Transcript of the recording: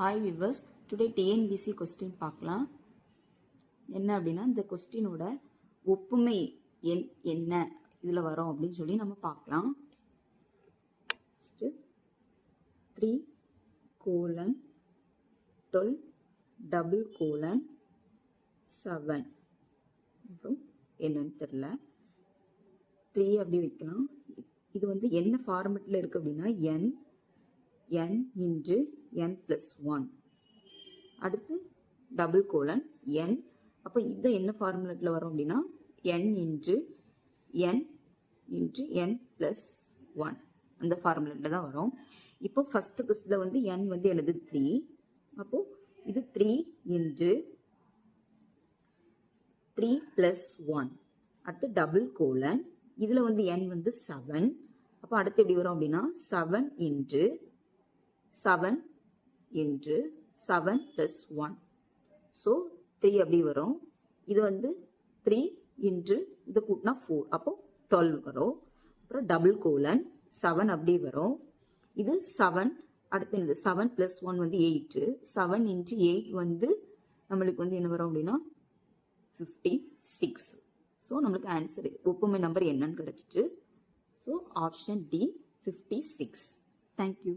Hi viewers, today TNPSC question பார்க்கலாம். என்ன அப்படின்னா, இந்த கொஸ்டினோட ஒப்புமை எண் என்ன இதில் வரும் அப்படின்னு சொல்லி நம்ம பார்க்கலாம். ஃபஸ்ட்டு 3:12:7 அப்புறம் என்னன்னு தெரில. 3 அப்படி வைக்கலாம். இது வந்து என்ன ஃபார்மெட்டில் இருக்குது அப்படின்னா n இன்ட்டு n + 1. அடுத்து டபுள் கோலன் n. அப்போ இது என்ன ஃபார்முலேட்டில் வரும் அப்படின்னா n இன்ட்டு n + 1 அந்த ஃபார்முலேட்டில் தான் வரும். இப்போ ஃபஸ்ட்டு இதில் வந்து n வந்து என்னது 3. அப்போது இது 3 இன்ட்டு 3 + 1. அடுத்து டபுள் கோலன் இதில் வந்து n வந்து 7. அப்போ அடுத்து எப்படி வரும் அப்படின்னா 7 இன்ட்டு 7 + 1. ஸோ 3 அப்படி வரும். இது வந்து 3 இன்ட்டு இது கூட்டினா 4, அப்போ 12 வரும். அப்புறம் டபுள் கோலன் 7 அப்படி வரும். இது 7. அடுத்து இந்த 7 + 1 வந்து 8. 7 இன்ட்டு 8 வந்து நம்மளுக்கு வந்து என்ன வரும் அப்படின்னா 56. ஸோ நம்மளுக்கு ஆன்சர் ஒப்புமை நம்பர் என்னன்னு கிடைச்சிட்டு. So option D 56. தேங்க்யூ.